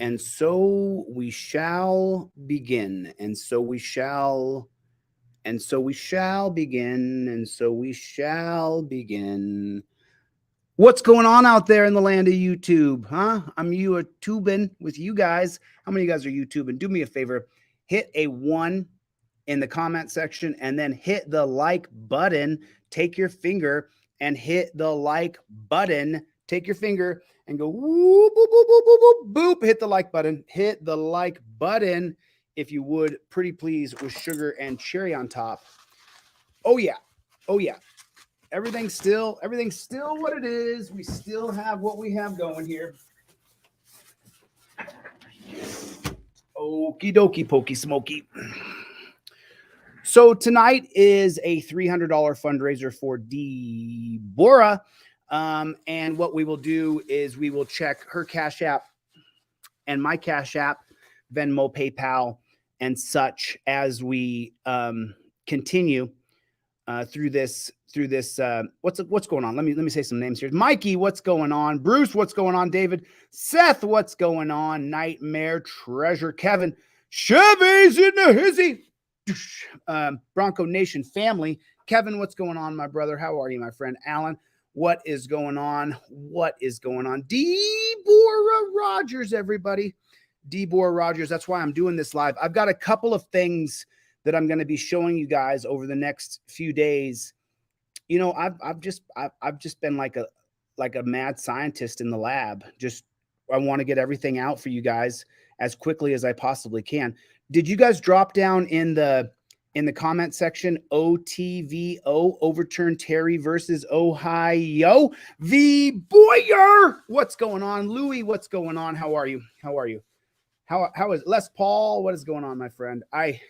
And so we shall begin. And so we shall. And so we shall begin. And so we shall begin. What's going on out there in the land of YouTube? Huh? I'm YouTubing with you guys. How many of you guys are YouTubing? Do me a favor. Hit a 1 in the comment section and then hit the like button. Take your finger and hit the like button. Take your finger and go whoop, boop, boop, boop, boop, boop, boop. Hit the like button. Hit the like button, if you would, pretty please, with sugar and cherry on top. Oh yeah. Oh yeah. Everything's still what it is. We still have what we have going here. Okie dokie, pokey smoky. So tonight is a $300 fundraiser for Deboraugh. And what we will do is we will check her Cash App and my Cash App, Venmo, PayPal, and such as we continue through this. What's going on? Let me say some names here. Mikey, what's going on? Bruce, what's going on? David, Seth, what's going on? Nightmare, Treasure, Kevin, Chevy's in the hizzy. Bronco Nation family. Kevin, what's going on, my brother? How are you, my friend? Alan, what is going on? What is going on? Deboraugh Rodgers, everybody. Deboraugh Rodgers. That's why I'm doing this live. I've got a couple of things that I'm going to be showing you guys over the next few days. You know, I've just been like a mad scientist in the lab. I want to get everything out for you guys as quickly as I possibly can. Did you guys drop down in the comment section? OTVO, overturn Terry versus Ohio. V Boyer, what's going on? Louis, what's going on? How are you? How is Les Paul? What is going on, my friend? I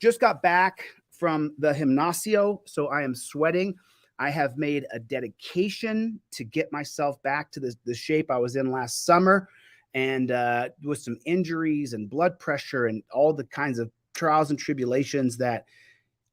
just got back from the gimnasio, so I am sweating. I have made a dedication to get myself back to the shape I was in last summer. And with some injuries and blood pressure and all the kinds of trials and tribulations that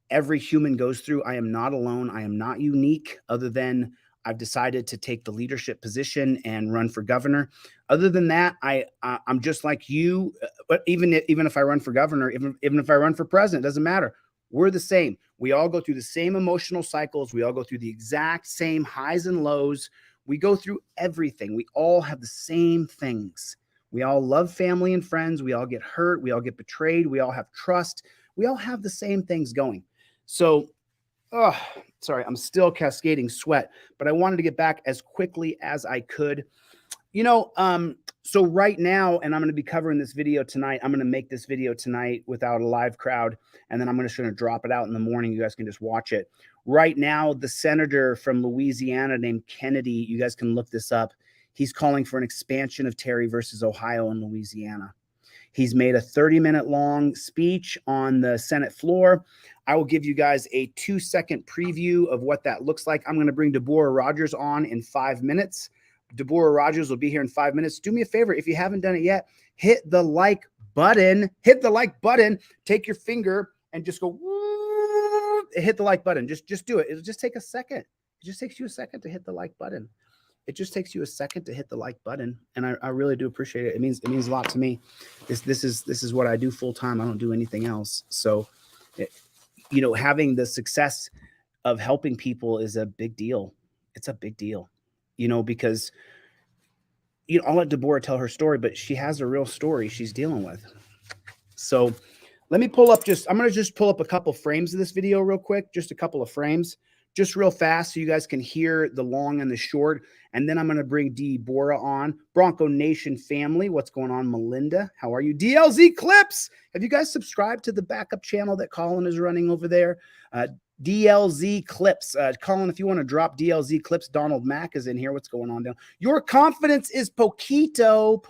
every human goes through, I am not alone. I am not unique, other than I've decided to take the leadership position and run for governor. Other than that, I'm just like you. But even if I run for governor, even if I run for president, it doesn't matter. We're the same. We all go through the same emotional cycles. We all go through the exact same highs and lows. We go through everything. We all have the same things. We all love family and friends. We all get hurt. We all get betrayed. We all have trust. We all have the same things going. So, sorry, I'm still cascading sweat, but I wanted to get back as quickly as I could. You know, so right now, and I'm going to be covering this video tonight. I'm going to make this video tonight without a live crowd, and then I'm just going to drop it out in the morning. You guys can just watch it. Right now, the senator from Louisiana named Kennedy, you guys can look this up. He's calling for an expansion of Terry versus Ohio in Louisiana. He's made a 30-minute long speech on the Senate floor. I will give you guys a 2-second preview of what that looks like. I'm going to bring Deboraugh Rodgers on in 5 minutes. Deboraugh Rodgers will be here in 5 minutes. Do me a favor, if you haven't done it yet, hit the like button. Hit the like button. Take your finger and just go hit the like button. Just do it. It'll just take a second. It just takes you a second to hit the like button. It just takes you a second to hit the like button, and I really do appreciate it. It means a lot to me. This is what I do full time. I don't do anything else. So, you know, having the success of helping people is a big deal. It's a big deal, you know, because I'll let Deboraugh tell her story, but she has a real story she's dealing with. So let me pull up I'm going to just pull up a couple frames of this video real quick, just a couple of frames, just real fast so you guys can hear the long and the short. And then I'm going to bring Deboraugh on. Bronco Nation family, what's going on? Melinda, how are you? DLZ Clips, have you guys subscribed to the backup channel that Colin is running over there? DLZ Clips. Colin, if you want to drop DLZ Clips, Donald Mack is in here. What's going on down? Your confidence is poquito.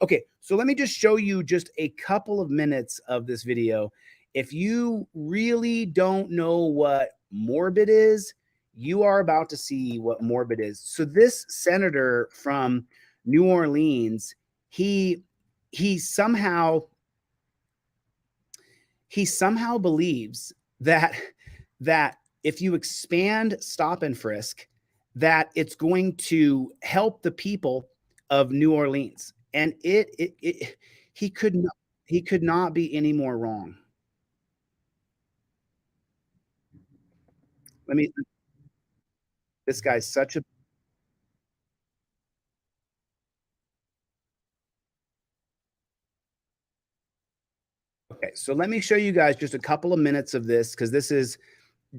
Okay, so let me just show you just a couple of minutes of this video. If you really don't know what morbid is, you are about to see what morbid is. So this senator from New Orleans, he somehow believes that if you expand stop and frisk, that it's going to help the people of New Orleans. And he could not be any more wrong. This guy's such a Okay, so let me show you guys just a couple of minutes of this, because this is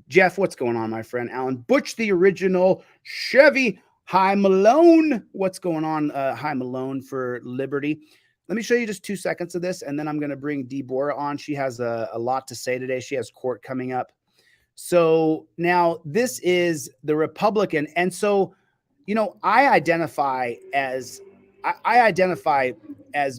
Jeff. What's going on, my friend? Alan Butch, the original Chevy. Hi, Malone. What's going on? Hi, Malone for Liberty. Let me show you just 2 seconds of this, and then I'm going to bring Deboraugh on. She has a lot to say today. She has court coming up. So now this is the Republican. And so, you know, I identify as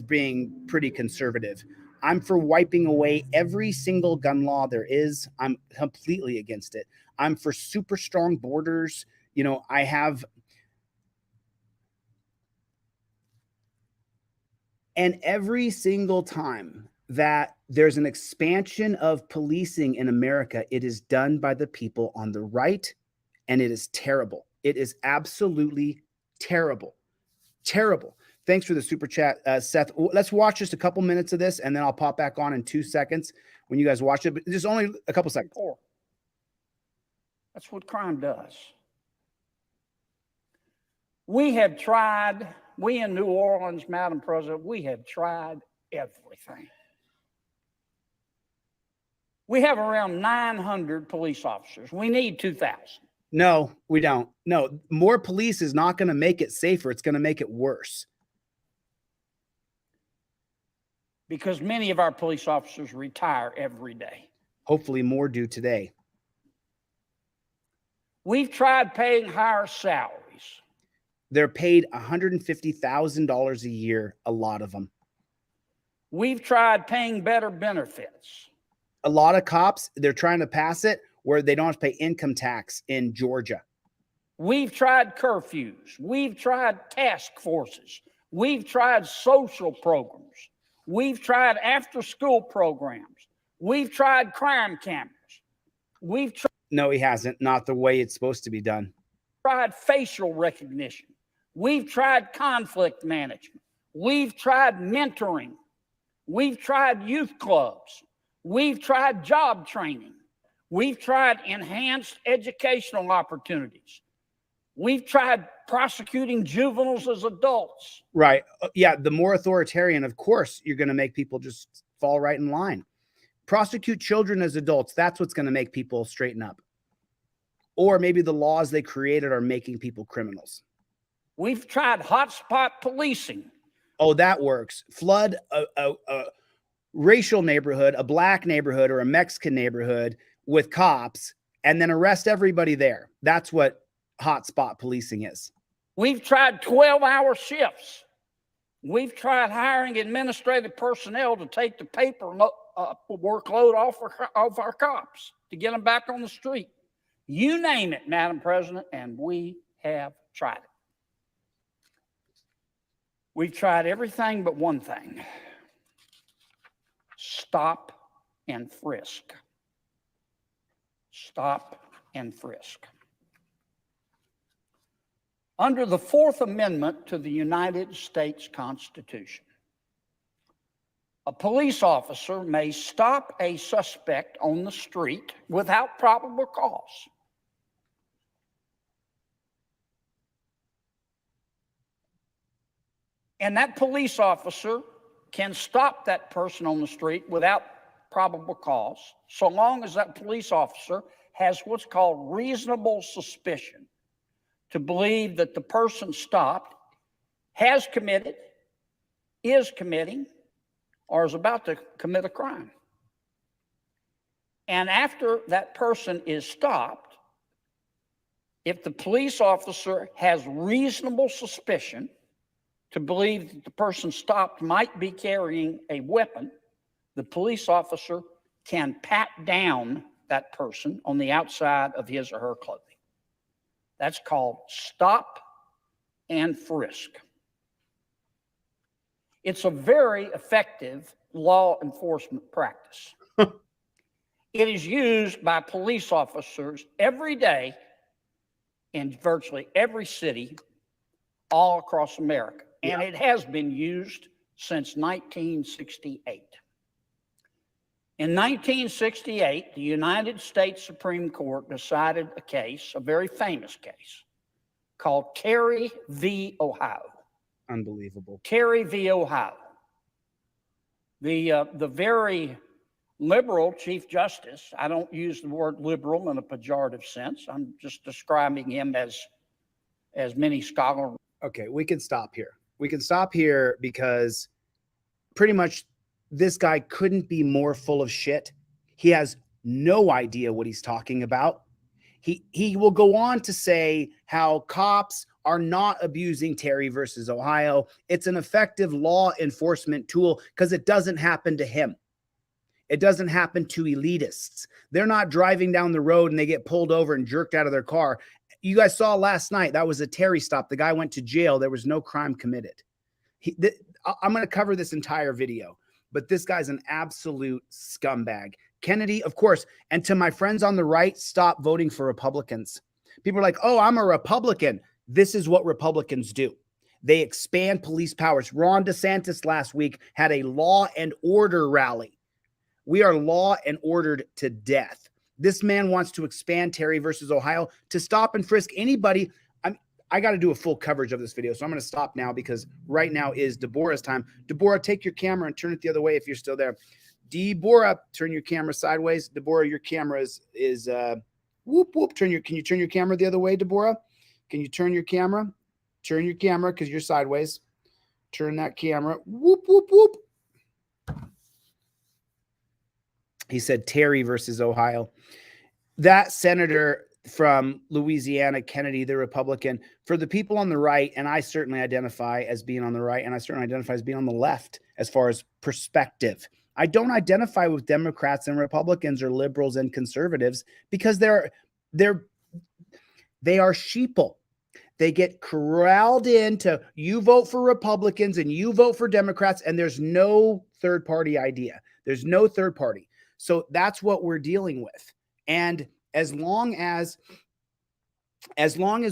being pretty conservative. I'm for wiping away every single gun law there is. I'm completely against it. I'm for super strong borders. You know, and every single time that there's an expansion of policing in America, it is done by the people on the right, and it is terrible. It is absolutely terrible. Terrible. Thanks for the super chat, Seth. Let's watch just a couple minutes of this, and then I'll pop back on in 2 seconds when you guys watch it. But just only a couple seconds. That's what crime does. We have tried, we in New Orleans, Madam President, we have tried everything. We have around 900 police officers. We need 2,000. No, we don't. No, more police is not going to make it safer. It's going to make it worse. Because many of our police officers retire every day. Hopefully more do today. We've tried paying higher salaries. They're paid $150,000 a year, a lot of them. We've tried paying better benefits. A lot of cops, they're trying to pass it where they don't have to pay income tax in Georgia. We've tried curfews. We've tried task forces. We've tried social programs. We've tried after-school programs. We've tried crime cameras. We've tried... No, he hasn't. Not the way it's supposed to be done. Tried facial recognition. We've tried conflict management. We've tried mentoring. We've tried youth clubs. We've tried job training. We've tried enhanced educational opportunities. We've tried prosecuting juveniles as adults. Right. Yeah. The more authoritarian, of course, you're going to make people just fall right in line. Prosecute children as adults. That's what's going to make people straighten up. Or maybe the laws they created are making people criminals. We've tried hotspot policing. Oh, that works. Flood a racial neighborhood, a black neighborhood, or a Mexican neighborhood with cops, and then arrest everybody there. That's what hotspot policing is. We've tried 12-hour shifts. We've tried hiring administrative personnel to take the paper workload off our cops to get them back on the street. You name it, Madam President, and we have tried it. We've tried everything but one thing. Stop and frisk. Stop and frisk. Under the Fourth Amendment to the United States Constitution, a police officer may stop a suspect on the street without probable cause. And that police officer can stop that person on the street without probable cause, so long as that police officer has what's called reasonable suspicion to believe that the person stopped has committed, is committing, or is about to commit a crime. And after that person is stopped, if the police officer has reasonable suspicion to believe that the person stopped might be carrying a weapon, the police officer can pat down that person on the outside of his or her clothing. That's called stop and frisk. It's a very effective law enforcement practice. It is used by police officers every day in virtually every city all across America. And it has been used since 1968. In 1968, the United States Supreme Court decided a case, a very famous case, called Terry v. Ohio. Unbelievable. Terry v. Ohio. The very liberal Chief Justice, I don't use the word liberal in a pejorative sense. I'm just describing him as many scholars. Okay, we can stop here. We can stop here because pretty much this guy couldn't be more full of shit. He has no idea what he's talking about. He will go on to say how cops are not abusing Terry versus Ohio. It's an effective law enforcement tool because it doesn't happen to him. It doesn't happen to elitists. They're not driving down the road and they get pulled over and jerked out of their car. You guys saw last night, that was a Terry stop. The guy went to jail. There was no crime committed. I'm going to cover this entire video, but this guy's an absolute scumbag. Kennedy, of course, and to my friends on the right, stop voting for Republicans. People are like, oh, I'm a Republican. This is what Republicans do. They expand police powers. Ron DeSantis last week had a law and order rally. We are law and ordered to death. This man wants to expand Terry versus Ohio to stop and frisk anybody. I got to do a full coverage of this video, so I'm going to stop now because right now is Deborah's time. Deboraugh, take your camera and turn it the other way if you're still there. Deboraugh, turn your camera sideways. Deboraugh, your camera is whoop whoop. Can you turn your camera the other way, Deboraugh? Can you turn your camera? Turn your camera because you're sideways. Turn that camera. Whoop whoop whoop. He said Terry versus Ohio. That senator from Louisiana, Kennedy, the Republican, for the people on the right, and I certainly identify as being on the right, and I certainly identify as being on the left as far as perspective. I don't identify with Democrats and Republicans or liberals and conservatives because they are sheeple. They get corralled into you vote for Republicans and you vote for Democrats, and there's no third party idea. There's no third party. So that's what we're dealing with. And as long as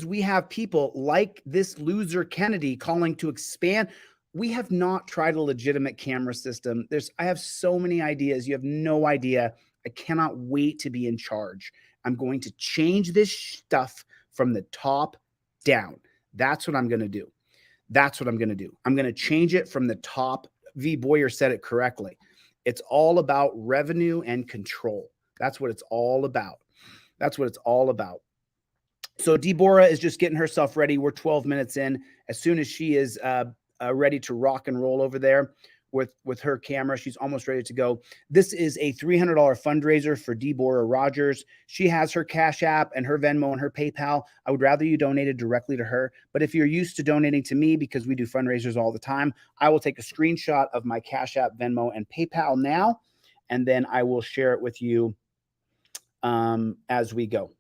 we have people like this loser Kennedy calling to expand, we have not tried a legitimate camera system. I have so many ideas. You have no idea. I cannot wait to be in charge. I'm going to change this stuff from the top down. That's what I'm going to do. That's what I'm going to do. I'm going to change it from the top. V. Boyer said it correctly. It's all about revenue and control. That's what it's all about. That's what it's all about. So Deboraugh is just getting herself ready. We're 12 minutes in. As soon as she is ready to rock and roll over there with her camera, she's almost ready to go. This is a $300 fundraiser for Deboraugh Rodgers. She has her Cash App and her Venmo and her PayPal. I would rather you donated directly to her. But if you're used to donating to me, because we do fundraisers all the time, I will take a screenshot of my Cash App, Venmo, and PayPal now, and then I will share it with you as we go.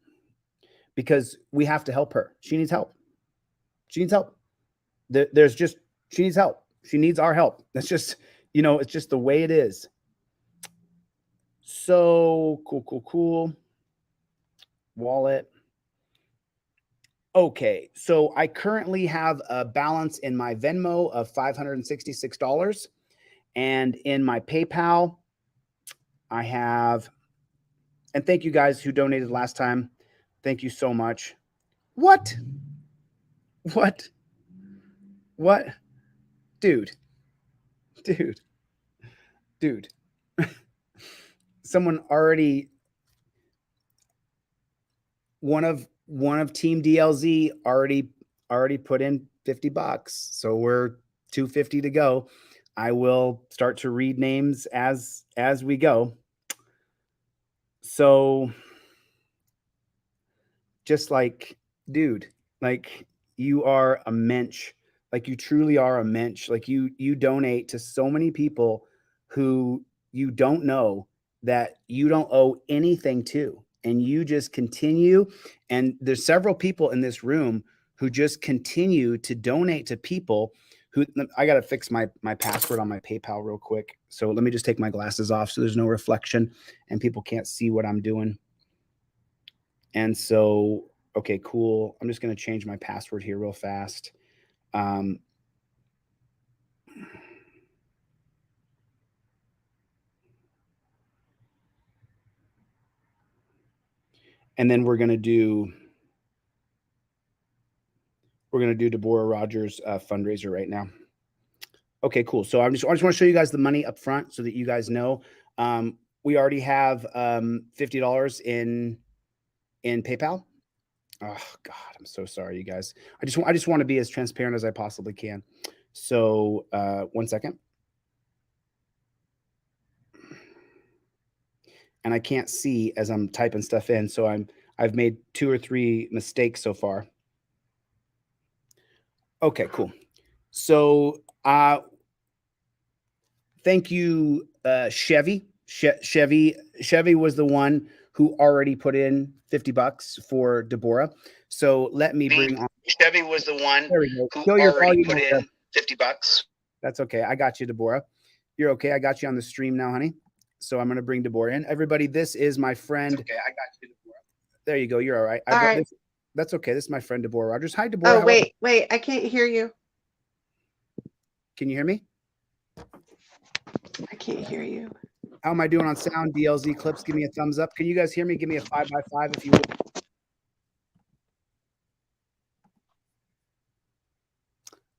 Because we have to help her. She needs help. She needs help. She needs help. She needs our help. That's just, it's just the way it is. So cool. Wallet. Okay. So I currently have a balance in my Venmo of $566. And in my PayPal, I have, and thank you guys who donated last time. Thank you so much. What? Dude. Someone already, one of Team DLZ already put in $50. So we're $250 to go. I will start to read names as we go. So just like, dude, like you are a mensch. Like you truly are a mensch. Like you donate to so many people who you don't know, that you don't owe anything to. And you just continue. And there's several people in this room who just continue to donate to people who, I got to fix my password on my PayPal real quick. So let me just take my glasses off so there's no reflection and people can't see what I'm doing. And so, okay, cool. I'm just going to change my password here real fast. And then we're going to do Deboraugh Rodgers fundraiser right now. Okay, cool. So I just want to show you guys the money up front so that you guys know. We already have $50 in PayPal. Oh God, I'm so sorry, you guys. I just want to be as transparent as I possibly can. So 1 second. And I can't see as I'm typing stuff in, so I've made 2 or 3 mistakes so far. Okay, cool. So thank you, Chevy. Chevy was the one who already put in $50 for Deboraugh. So let me bring on. Chevy was the one who already put in $50. That's okay. I got you, Deboraugh. You're okay. I got you on the stream now, honey. So I'm going to bring Deboraugh in. Everybody, this is my friend. Okay, I got you, Deboraugh. There you go. You're all right. All right. This, that's okay. This is my friend Deboraugh Rodgers. Hi, Deboraugh. Oh, wait. I can't hear you. Can you hear me? I can't hear you. How am I doing on sound? DLZ clips, give me a thumbs up. Can you guys hear me? Give me a 5x5 if you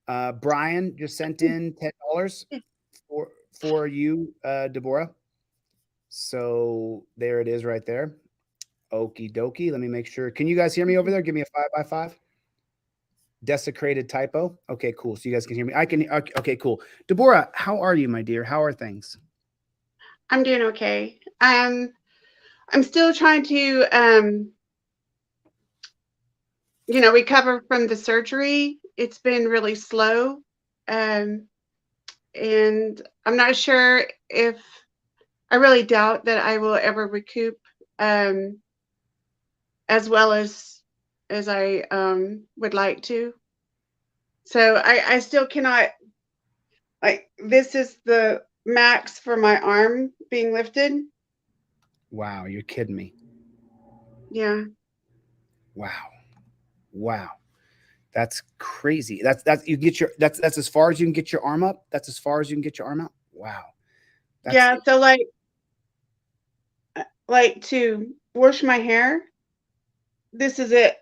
would. Brian just sent in $10 for you, Deboraugh. So there it is right there. Okie dokie. Let me make sure. Can you guys hear me over there? Give me a 5x5. Desecrated typo. Okay, cool. So you guys can hear me. I can. Okay, cool. Deboraugh, how are you, my dear? How are things? I'm doing okay. I'm still trying to, recover from the surgery. It's been really slow. And I'm not sure if I really doubt that I will ever recoup as well as I would like to. So I still cannot, like, this is the max for my arm being lifted. Wow, you're kidding me. Yeah. Wow. That's crazy. That's you get your that's as far as you can get your arm up. That's as far as you can get your arm out. Wow. Yeah, so like to wash my hair, this is it.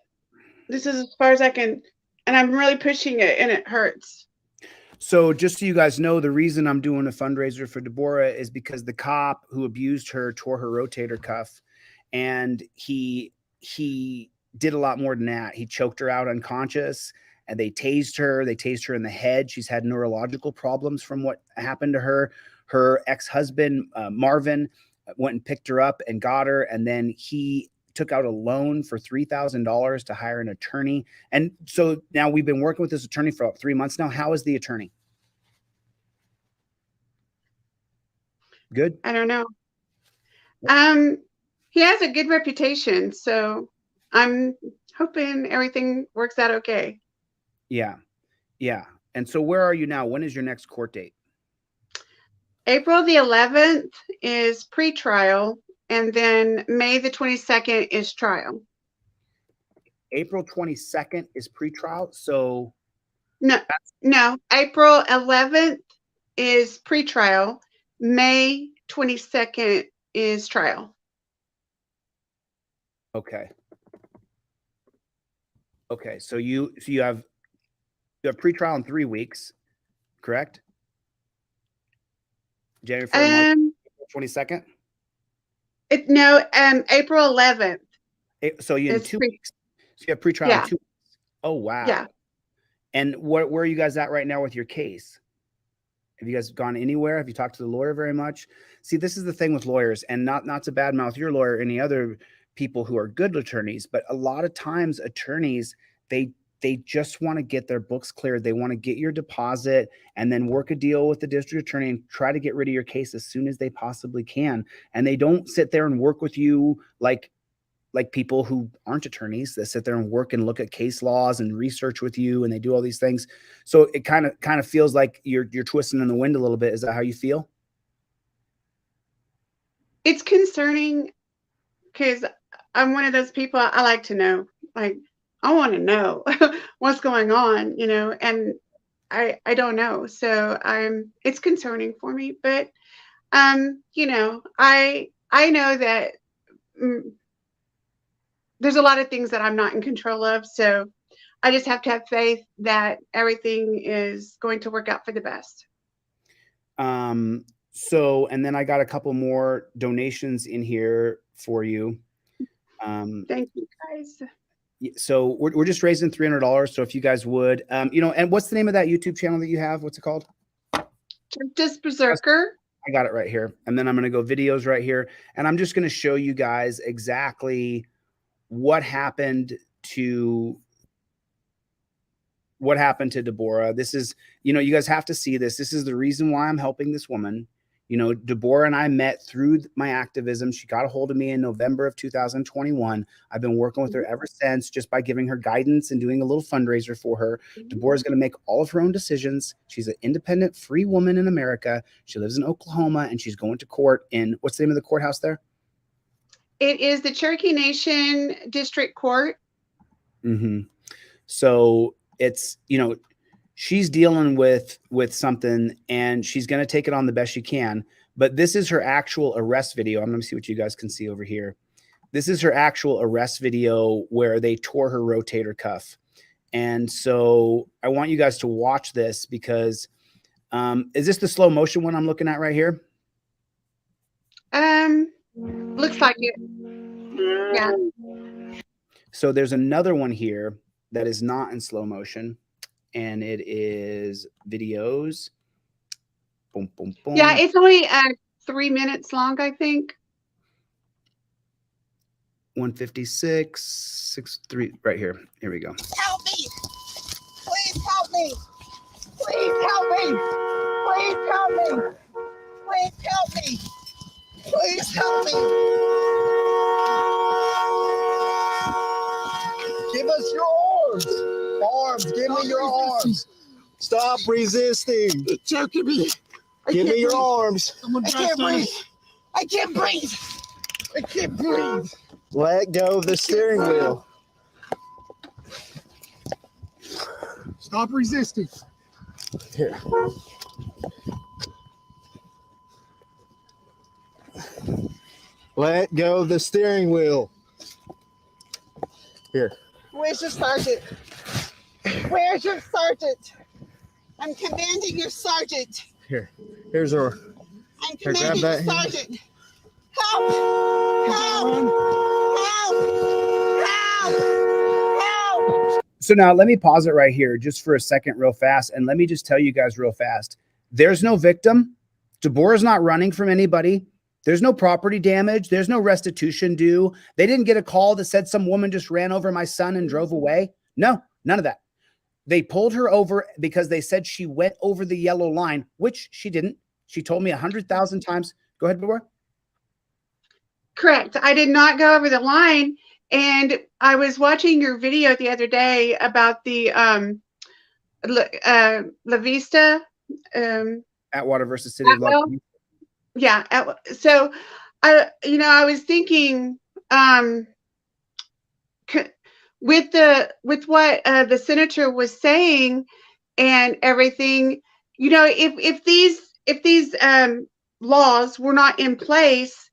This is as far as I can, and I'm really pushing it and it hurts. So just so you guys know, the reason I'm doing a fundraiser for Deboraugh is because the cop who abused her tore her rotator cuff, and he did a lot more than that. He choked her out unconscious, and they tased her. They tased her in the head. She's had neurological problems from what happened to her. Her ex-husband, Marvin, went and picked her up and got her, and then he took out a loan for $3,000 to hire an attorney. And so now we've been working with this attorney for about 3 months now. How is the attorney? Good? I don't know. He has a good reputation, so I'm hoping everything works out okay. Yeah. And so where are you now? When is your next court date? April the 11th is pre-trial, and then May the 22nd is trial. April 22nd is pre-trial. So no, April 11th is pre-trial. May 22nd is trial. Okay. So you have pre-trial in 3 weeks, correct? January 1st, 22nd? April 11th. So you have 2 weeks. So you have pre-trial in 2 weeks. Oh, wow. Yeah. And where are you guys at right now with your case? Have you guys gone anywhere? Have you talked to the lawyer very much? See, this is the thing with lawyers, and not to badmouth your lawyer or any other people who are good attorneys, but a lot of times attorneys, they just want to get their books cleared. They want to get your deposit and then work a deal with the district attorney and try to get rid of your case as soon as they possibly can. And they don't sit there and work with you like people who aren't attorneys that sit there and work and look at case laws and research with you, and they do all these things. So it kind of feels like you're twisting in the wind a little bit. Is that how you feel? It's concerning because I'm one of those people, I like to know. Like, I want to know what's going on, and I don't know. So it's concerning for me, but I know that there's a lot of things that I'm not in control of. So I just have to have faith that everything is going to work out for the best. So, and then I got a couple more donations in here for you. Thank you, guys. So we're just raising $300. So if you guys would, you know, and what's the name of that YouTube channel that you have? What's it called? Just Berserker. I got it right here. And then I'm going to go videos right here. And I'm just going to show you guys exactly what happened to Deboraugh. This is, you know, you guys have to see this. This is the reason why I'm helping this woman. You know, Deboraugh and I met through my activism. She got a hold of me in November of 2021. I've been working with her ever since, just by giving her guidance and doing a little fundraiser for her. Deboraugh is going to make all of her own decisions. She's an independent, free woman in America. She lives in Oklahoma, and she's going to court in, what's the name of the courthouse there? It is the Cherokee Nation District Court. So it's, you know, she's dealing with something, and she's going to take it on the best she can. But this is her actual arrest video. I'm going to see what you guys can see over here. This is her actual arrest video where they tore her rotator cuff. And so I want you guys to watch this because is this the slow motion one I'm looking at right here? Looks like it. Yeah. So there's another one here that is not in slow motion, and it is videos. Boom, boom, boom. Yeah, it's only 3 minutes long, I think. 156, 63, right here. Here we go. Help me! Please help me! Please help me! Please help me! Please help me! Please help me! Give us your arms! Arms! Give me your arms! Stop resisting! It's choking me! Give me your arms! I can't breathe! I can't breathe! I can't breathe! Let go of the steering wheel. Stop resisting. Here. Let go of the steering wheel. Here. Where's your sergeant? Where's your sergeant? I'm commanding your sergeant. Here. Here's her. I'm commanding your sergeant. Help! Help! Help! Help! Help! So now let me pause it right here just for a second real fast. And let me just tell you guys real fast. There's no victim. Deboragh's not running from anybody. There's no property damage. There's no restitution due. They didn't get a call that said some woman just ran over my son and drove away. No, none of that. They pulled her over because they said she went over the yellow line, which she didn't. She told me 100,000 times. Go ahead, Deboraugh. Correct. I did not go over the line. And I was watching your video the other day about the La Vista. Atwater versus City of Love. Yeah. So, I was thinking with what the senator was saying and everything, you know, if these laws were not in place,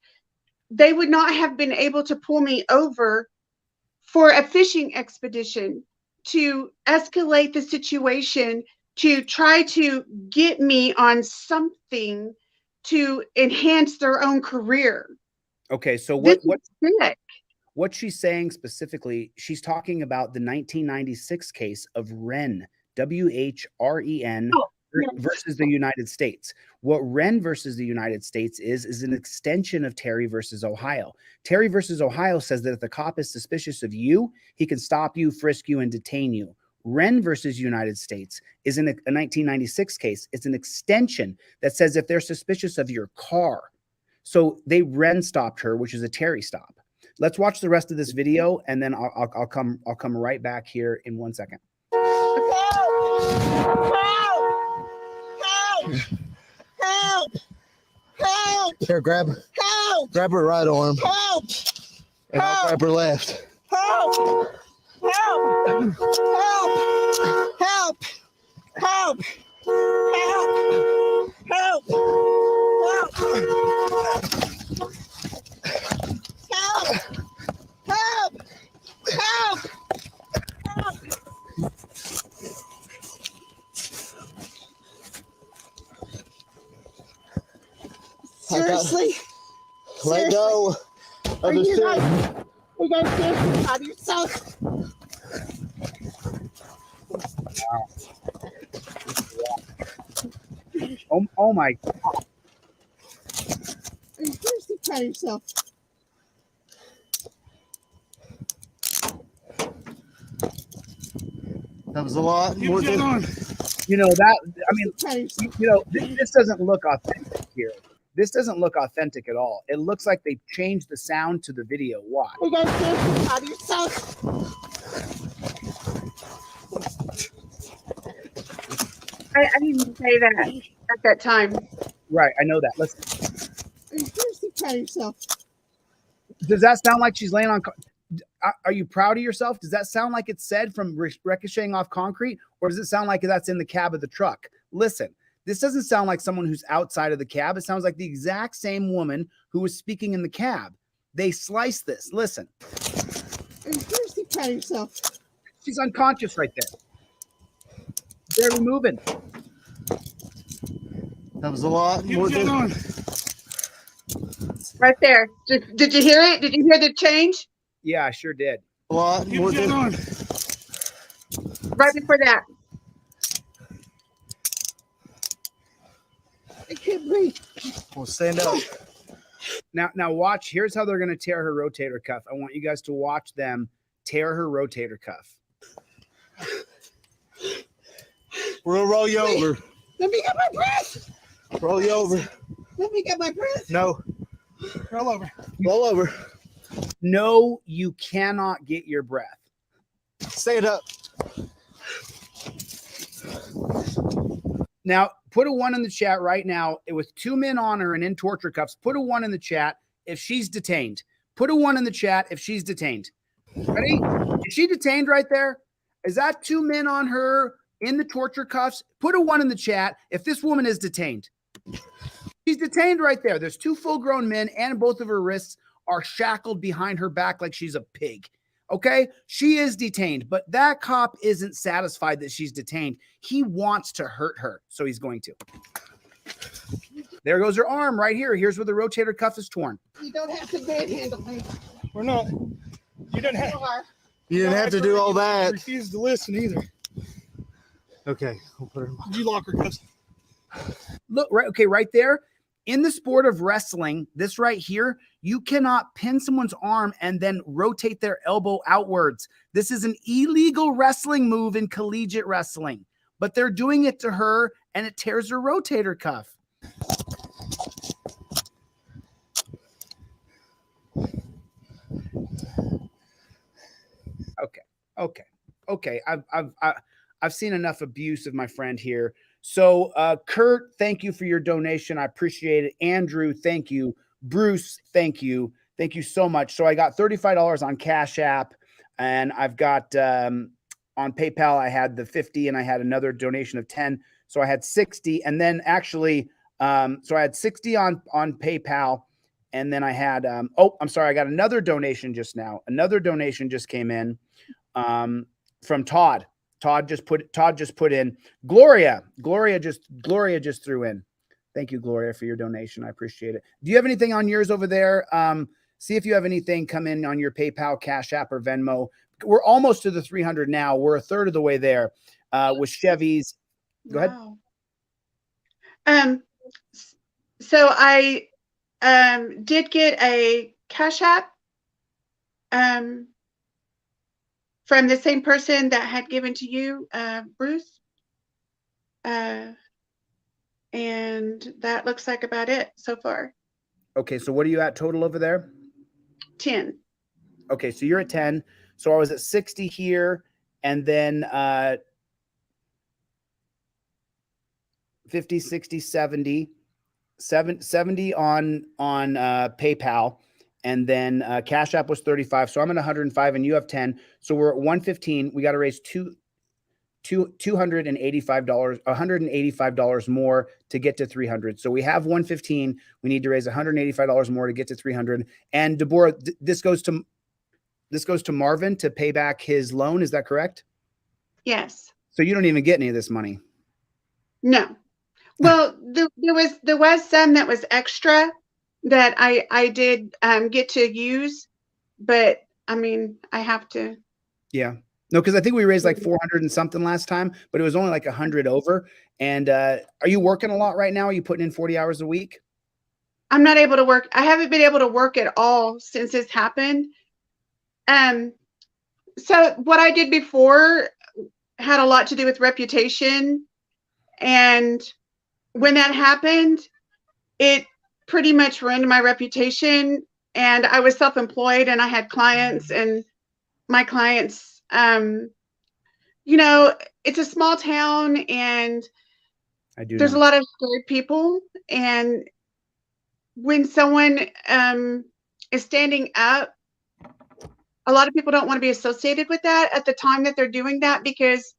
they would not have been able to pull me over for a fishing expedition to escalate the situation, to try to get me on something to enhance their own career. Okay, so what she's saying specifically, she's talking about the 1996 case of Wren, WHREN, versus the United States. What Wren versus the United States is an extension of Terry versus Ohio. Terry versus Ohio says that if the cop is suspicious of you, he can stop you, frisk you, and detain you. Wren versus United States is in a 1996 case. It's an extension that says if they're suspicious of your car. So they Wren stopped her, which is a Terry stop. Let's watch the rest of this video, and then I'll come right back here in 1 second. Help! Help! Help! Here, grab her right arm. Help! And I'll grab her left. Help! Help! Help! Help! Help! Help! Help! Help! Help! Seriously? Let go of the stick. You guys seriously proud of yourself? Oh my. Are you seriously proud of yourself? That was a lot more than. You know that, I mean, you know, this doesn't look authentic here. This doesn't look authentic at all. It looks like they changed the sound to the video. Why? You guys seriously proud of yourself? I didn't say that at that time. Right, I know that. Listen, Are you seriously proud of yourself? does that sound like she's laying on? Are you proud of yourself? Does that sound like it's said from ricocheting off concrete, or does it sound like that's in the cab of the truck? Listen, this doesn't sound like someone who's outside of the cab. It sounds like the exact same woman who was speaking in the cab. They sliced this. Listen. Are you seriously proud of yourself? She's unconscious right there. Barely moving. That was a lot more than. Right there. Did you hear it? Did you hear the change? Yeah, I sure did. A lot more than. Right before that. I can't breathe. Well, stand up. Now watch. Here's how they're going to tear her rotator cuff. I want you guys to watch them tear her rotator cuff. We're gonna roll you over. Let me get my breath. Roll you over. Let me get my breath. No. Roll over. Roll over. No, you cannot get your breath. Stand up. Now, put a 1 in the chat right now. With 2 men on her and in torture cuffs, put a 1 in the chat if she's detained. Put a 1 in the chat if she's detained. Ready? Is she detained right there? Is that 2 men on her in the torture cuffs? Put a 1 in the chat if this woman is detained. She's detained right there. There's 2 full-grown men, and both of her wrists are shackled behind her back like she's a pig. Okay? She is detained, but that cop isn't satisfied that she's detained. He wants to hurt her, so he's going to. There goes her arm right here. Here's where the rotator cuff is torn. You don't have to manhandle me. We're not. You didn't have. You are. You didn't have to do all that. Refuse to listen either. Okay, we'll put her. You lock her cuffs. Look, right, okay, right there. In the sport of wrestling, this right here, you cannot pin someone's arm and then rotate their elbow outwards. This is an illegal wrestling move in collegiate wrestling, but they're doing it to her and it tears her rotator cuff. Okay. I've seen enough abuse of my friend here. So, Kurt, thank you for your donation. I appreciate it. Andrew, thank you. Bruce, thank you. Thank you so much. So I got $35 on Cash App, and I've got on PayPal, I had the 50 and I had another donation of 10. So I had 60. And then actually, so I had 60 on PayPal. And then I had, I'm sorry, I got another donation just now. Another donation just came in from Todd. Todd just put in Gloria. Gloria just threw in. Thank you, Gloria, for your donation. I appreciate it. Do you have anything on yours over there? See if you have anything come in on your PayPal, Cash App, or Venmo. We're almost to the 300 now. We're a third of the way there with Chevy's. Go ahead. So I did get a Cash App from the same person that had given to you, Bruce. And that looks like about it so far. Okay, so what are you at total over there? 10. Okay, so you're at 10. So I was at 60 here, and then 50, 60, 70 on PayPal, and then Cash App was 35. So I'm at 105, and you have 10. So we're at 115. We got to raise $185 more to get to 300. So we have 115. We need to raise $185 more to get to 300. And Deboraugh, this goes to Marvin to pay back his loan. Is that correct? Yes. So you don't even get any of this money. No. Well, there was some that was extra that I did get to use, but I mean, I have to. Yeah. No, because I think we raised like 400 and something last time, but it was only like 100 over. And are you working a lot right now? Are you putting in 40 hours a week? I'm not able to work. I haven't been able to work at all since this happened. So what I did before had a lot to do with reputation. And when that happened, it pretty much ruined my reputation. And I was self-employed and I had clients, and my clients, you know, it's a small town and there's a lot of scared people. And when someone is standing up, a lot of people don't want to be associated with that at the time that they're doing that, because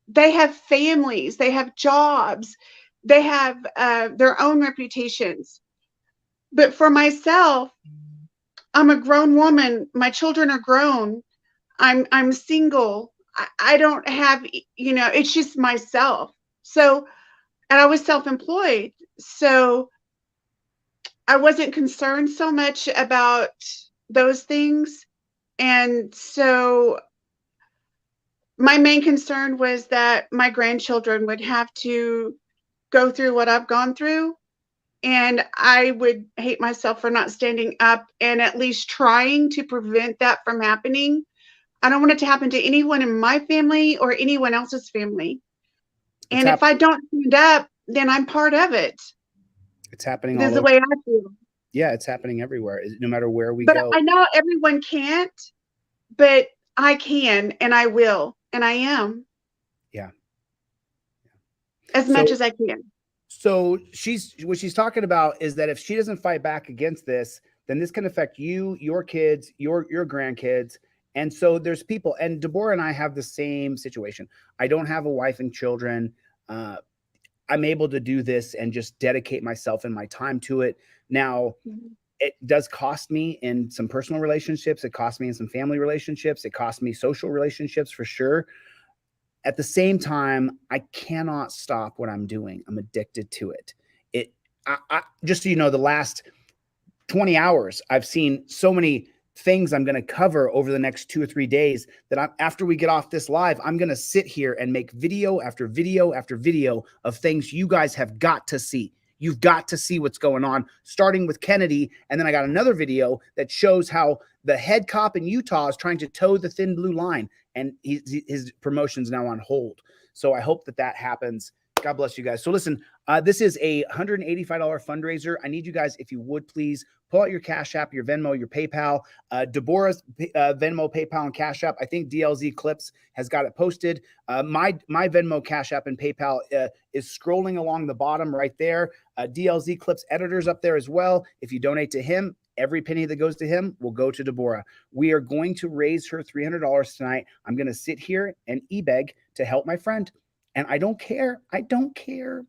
they have families, they have jobs, they have their own reputations. But for myself, I'm a grown woman. My children are grown. I'm single. I don't have, you know, it's just myself. So, and I was self-employed. So I wasn't concerned so much about those things. And so my main concern was that my grandchildren would have to go through what I've gone through. And I would hate myself for not standing up and at least trying to prevent that from happening. I don't want it to happen to anyone in my family or anyone else's family. And if I don't stand up, then I'm part of it. It's happening This all is the over. way I feel. Yeah, it's happening everywhere, no matter where we But go. I know everyone can't, but I can, and I will, and I am. Yeah. As much as I can. So what she's talking about is that if she doesn't fight back against this, then this can affect you, your kids, your grandkids. And so there's people, and Deboraugh and I have the same situation. I don't have a wife and children. I'm able to do this and just dedicate myself and my time to it. Now, it does cost me in some personal relationships. It costs me in some family relationships. It costs me social relationships for sure. At the same time, I cannot stop what I'm doing. I'm addicted to it. I just so you know, the last 20 hours, I've seen so many things I'm going to cover over the next 2 or 3 days that after we get off this live, I'm going to sit here and make video after video after video of things you guys have got to see. You've got to see what's going on, starting with Kennedy. And then I got another video that shows how the head cop in Utah is trying to toe the thin blue line, and his promotion's now on hold. So I hope that happens. God bless you guys. So listen, this is a $185 fundraiser. I need you guys, if you would please pull out your Cash App, your Venmo, your PayPal. Deborah's Venmo, PayPal, and Cash App. I think DLZ Clips has got it posted. My Venmo, Cash App, and PayPal is scrolling along the bottom right there. DLZ Clips editor's up there as well. If you donate to him, every penny that goes to him will go to Deboraugh. We are going to raise her $300 tonight. I'm going to sit here and e-beg to help my friend. And I don't care. I don't care.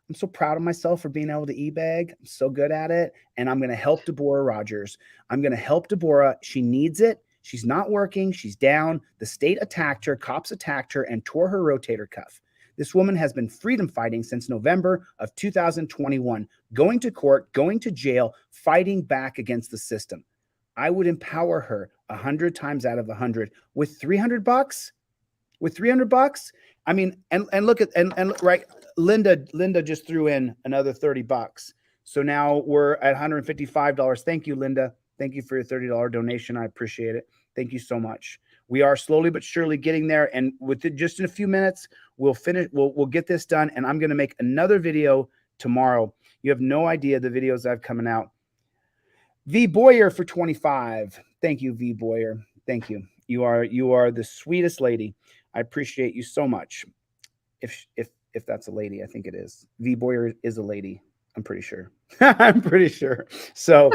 I'm so proud of myself for being able to e-beg. I'm so good at it. And I'm going to help Deboraugh Rodgers. I'm going to help Deboraugh. She needs it. She's not working. She's down. The state attacked her. Cops attacked her and tore her rotator cuff. This woman has been freedom fighting since November of 2021, going to court, going to jail, fighting back against the system. I would empower her 100 times out of 100 with $300. With $300, I mean, and look at and right, Linda just threw in another $30. So now we're at $155. Thank you, Linda. Thank you for your $30 donation. I appreciate it. Thank you so much. We are slowly but surely getting there, and just in a few minutes, we'll finish. We'll get this done, and I'm going to make another video tomorrow. You have no idea the videos I've coming out. V Boyer for 25. Thank you, V Boyer. Thank you. You are the sweetest lady. I appreciate you so much. If that's a lady, I think it is. V Boyer is a lady. I'm pretty sure. I'm pretty sure. So,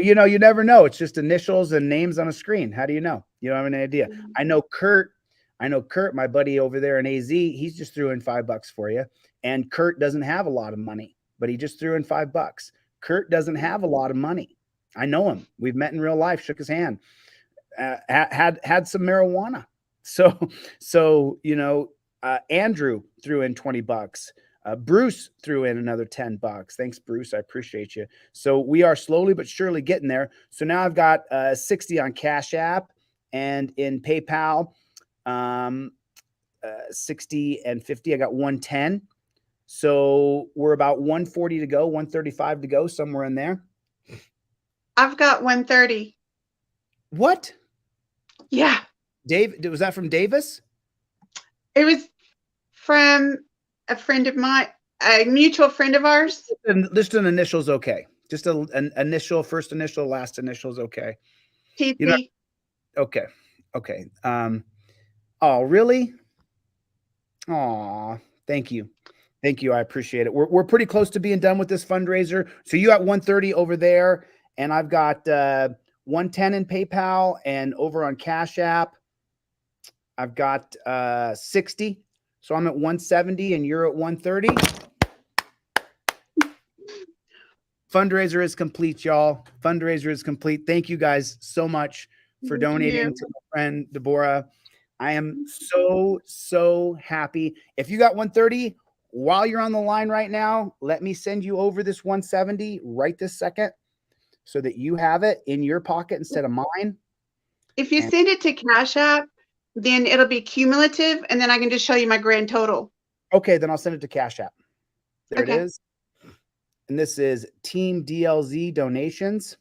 you know, you never know. It's just initials and names on a screen. How do you know? You don't have any idea. I know Kurt, my buddy over there in AZ. He's just threw in $5 for you. And Kurt doesn't have a lot of money, but he just threw in $5. Kurt doesn't have a lot of money. I know him. We've met in real life. Shook his hand. Had some marijuana. So, you know, Andrew threw in $20. Bruce threw in another $10. Thanks, Bruce. I appreciate you. So we are slowly but surely getting there. So now I've got 60 on Cash App and in PayPal, 60 and 50. I got 110. So we're about 140 to go, 135 to go, somewhere in there. I've got 130. What? Yeah. Dave, was that from Davis? It was from a friend of mine, a mutual friend of ours. Just an initial's okay. Just an initial, first initial, last initial's okay. TC. You know, okay. Okay. Oh, really? Oh, thank you. Thank you. I appreciate it. We're pretty close to being done with this fundraiser. So you got 130 over there, and I've got 110 in PayPal, and over on Cash App, I've got 60. So I'm at 170 and you're at 130. Fundraiser is complete, y'all. Fundraiser is complete. Thank you guys so much for donating to my friend Deboraugh. I am so happy. If you got 130, while you're on the line right now, let me send you over this 170 right this second so that you have it in your pocket instead of mine. If you send it to Cash App, then it'll be cumulative, and then I can just show you my grand total. Okay, then I'll send it to Cash App. There Okay. it is. And this is Team DLZ donations.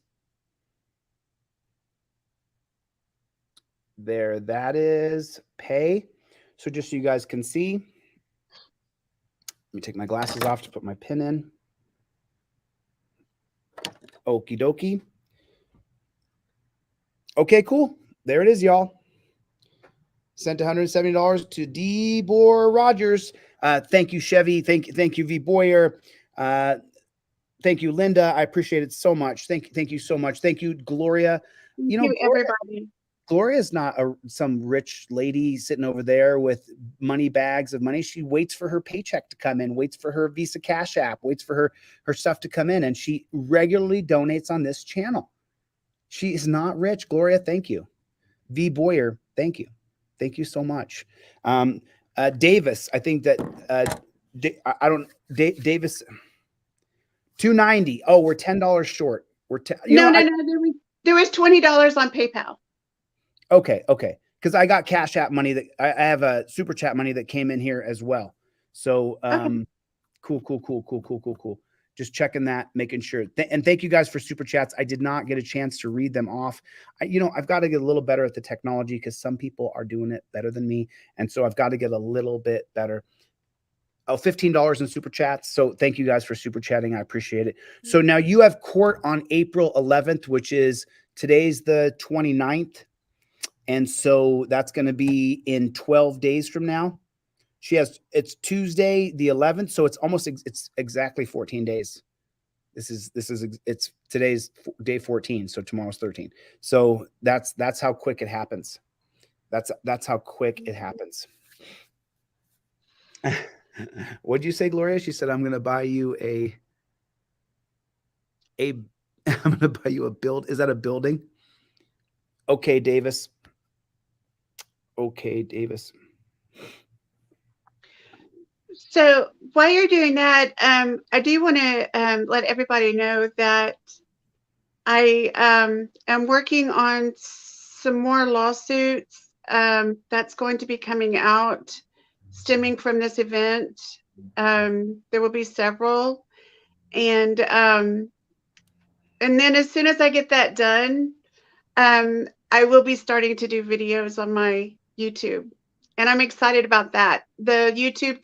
There, that is pay. So just so you guys can see, let me take my glasses off to put my pin in. Okie dokie. Okay, cool. There it is, y'all. Sent $170 to Deboraugh Rodgers. Thank you, Chevy. Thank you, V. Boyer. Thank you, Linda. I appreciate it so much. Thank you so much. Thank you, Gloria. You know, Thank you, everybody. Gloria's not some rich lady sitting over there with money bags of money. She waits for her paycheck to come in, waits for her Visa Cash App, waits for her stuff to come in, and she regularly donates on this channel. She is not rich. Gloria, thank you. V. Boyer, thank you. Thank you so much. Davis, I think that Davis, $290. Oh, we're $10 short. We're No. There was $20 on PayPal. Okay. Because I got Cash App money that I have a super chat money that came in here as well. So cool. Just checking that, making sure. And thank you guys for super chats. I did not get a chance to read them off. I've got to get a little better at the technology because some people are doing it better than me. And so I've got to get a little bit better. Oh, $15 in super chats. So thank you guys for super chatting. I appreciate it. So now you have court on April 11th, which is today's the 29th. And so that's going to be in 12 days from now. It's Tuesday, the 11th. So it's exactly 14 days. It's today's day 14. So tomorrow's 13. So that's how quick it happens. That's how quick it happens. What'd you say, Gloria? She said, I'm going to buy you I'm going to buy you a build. Is that a building? Okay, Davis. So while you're doing that, I do want to let everybody know that I am working on some more lawsuits that's going to be coming out stemming from this event. There will be several. And then as soon as I get that done, I will be starting to do videos on my YouTube. And I'm excited about that. The YouTube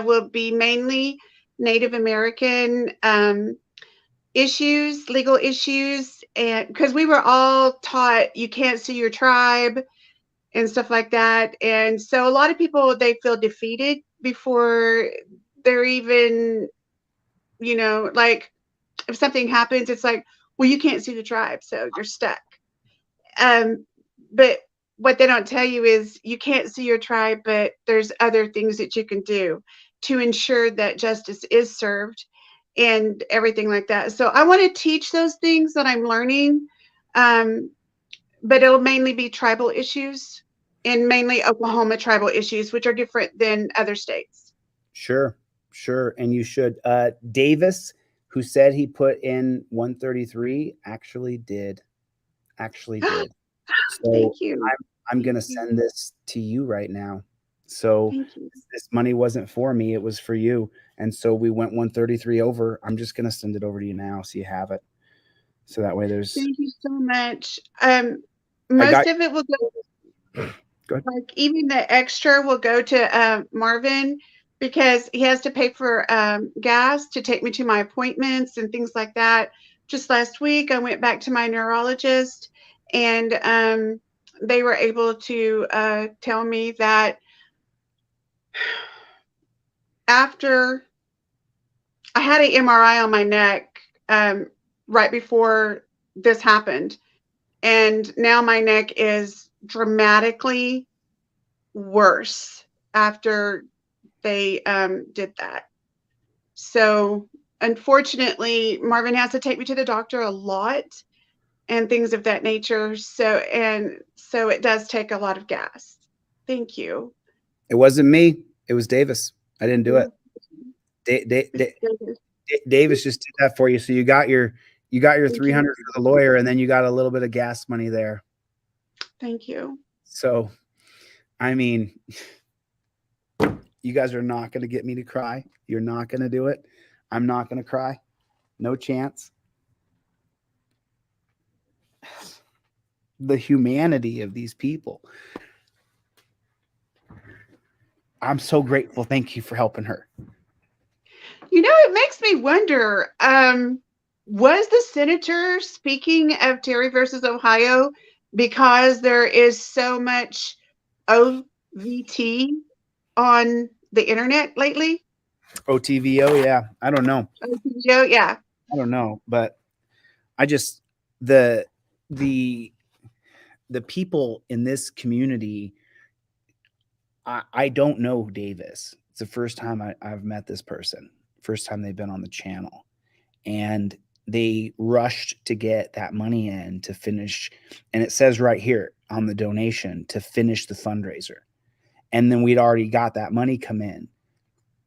will be mainly Native American issues, legal issues, and because we were all taught you can't sue your tribe and stuff like that. And so a lot of people, they feel defeated before they're even, like if something happens, it's like, well, you can't sue the tribe, so you're stuck. But what they don't tell you is you can't sue your tribe, but there's other things that you can do to ensure that justice is served and everything like that. So I want to teach those things that I'm learning, but it'll mainly be tribal issues. in mainly Oklahoma tribal issues, which are different than other states. Sure, sure. And you should. Davis, who said he put in 133, actually did. Actually did. So Thank you. I'm going to Thank you. send this to you right now. So Thank you. this money wasn't for me, it was for you. And so we went 133 over. I'm just going to send it over to you now so you have it. So that way there's Thank you so much. got- Most of it will Go go, ahead. like even the extra will go to Marvin because he has to pay for gas to take me to my appointments and things like that. Just last week, I went back to my neurologist and they were able to tell me that after I had an MRI on my neck right before this happened. And now my neck is dramatically worse after they did that. So unfortunately, Marvin has to take me to the doctor a lot and things of that nature. So it does take a lot of gas. Thank you. It wasn't me. It was Davis. I didn't do it. Davis just did that for you. So you got your 300 for the lawyer, and then you got a little bit of gas money there. Thank you. So, I mean, you guys are not going to get me to cry. You're not going to do it. I'm not going to cry. No chance. The humanity of these people. I'm so grateful. Thank you for helping her. You know, it makes me wonder, was the senator speaking of Terry versus Ohio because there is so much OVT on the internet lately? OTVO, yeah. I don't know. OVO, yeah. I don't know, but I just the people in this community, I don't know Davis. It's the first time I've met this person. First time they've been on the channel. And they rushed to get that money in to finish. And it says right here on the donation to finish the fundraiser. And then we'd already got that money come in.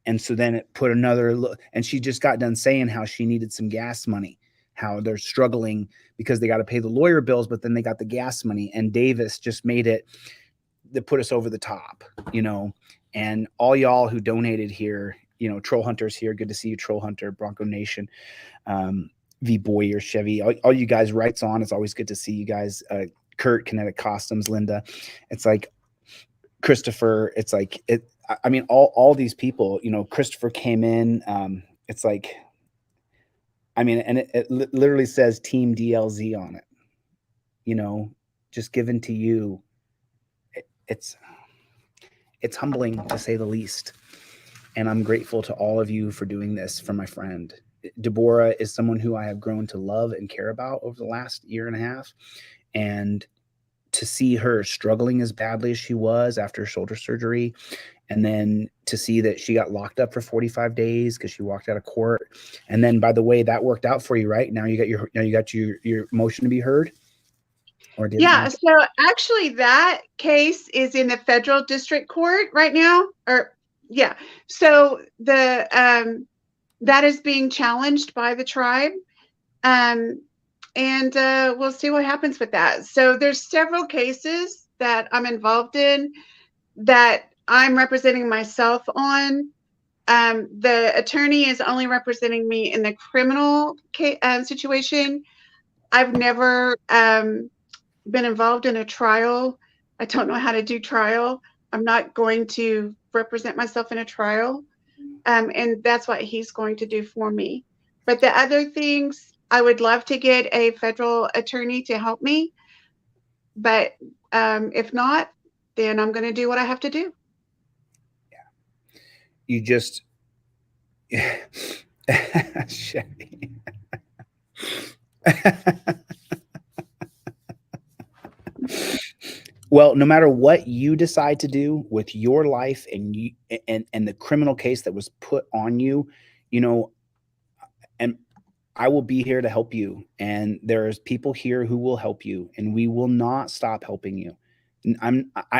And so then it put another look. And she just got done saying how she needed some gas money, how they're struggling because they got to pay the lawyer bills, but then they got the gas money. And Davis just made it that put us over the top, you know. And all y'all who donated here, you know, Troll Hunter's here. Good to see you, Troll Hunter, Bronco Nation, V Boyer, Chevy, all you guys, Rights On. It's always good to see you guys. Kurt, Kinetic Costumes, Linda. It's like Christopher. It's like it. I mean, all these people. You know, Christopher came in. It's like, I mean, and it literally says Team DLZ on it. You know, just given to you. It's humbling to say the least. And I'm grateful to all of you for doing this for my friend. Deboraugh is someone who I have grown to love and care about over the last year and a half. And to see her struggling as badly as she was after shoulder surgery, and then to see that she got locked up for 45 days because she walked out of court. And then, by the way, that worked out for you, right? Now you got your motion to be heard. Or didn't Yeah, you? so actually that case is in the federal district court right now. Yeah. So that is being challenged by the tribe. And we'll see what happens with that. So there's several cases that I'm involved in that I'm representing myself on. The attorney is only representing me in the criminal situation. I've never been involved in a trial. I don't know how to do trial. I'm not going to represent myself in a trial. And that's what he's going to do for me. But the other things, I would love to get a federal attorney to help me. But if not, then I'm going to do what I have to do. Yeah. You just Chevy. Well, no matter what you decide to do with your life and you and the criminal case that was put on you, you know, and I will be here to help you. And there's people here who will help you, and we will not stop helping you.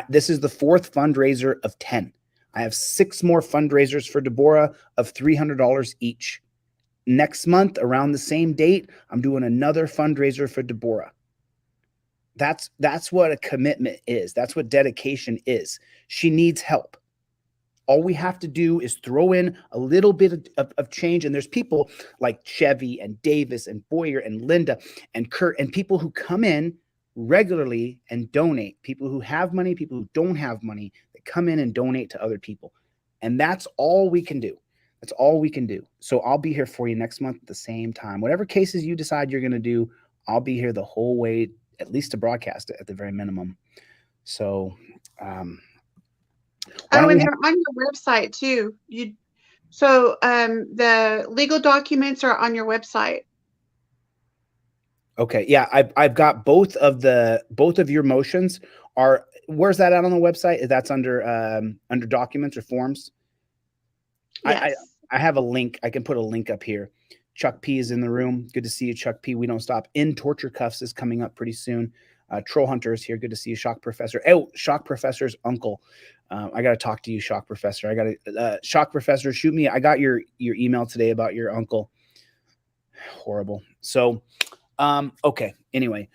This is the 4th fundraiser of 10. I have 6 more fundraisers for Deboraugh of $300 each. Next month, around the same date, I'm doing another fundraiser for Deboraugh. That's what a commitment is. That's what dedication is. She needs help. All we have to do is throw in a little bit of change. And there's people like Chevy and Davis and Boyer and Linda and Kurt and people who come in regularly and donate. People who have money, people who don't have money, that come in and donate to other people. And that's all we can do. That's all we can do. So I'll be here for you next month at the same time. Whatever cases you decide you're going to do, I'll be here the whole way, at least to broadcast it at the very minimum. So, and they're on your website too. The legal documents are on your website. Okay. Yeah. I've got both of your motions are, where's that out on the website? That's under documents or forms. Yes. I have a link. I can put a link up here. Chuck P is in the room. Good to see you, Chuck P. We don't stop. In Torture Cuffs is coming up pretty soon. Troll Hunter is here. Good to see you, Shock Professor. Oh, Shock Professor's uncle. I got to talk to you, Shock Professor. I got to Shock Professor, shoot me. I got your email today about your uncle. Horrible. So, okay. Anyway,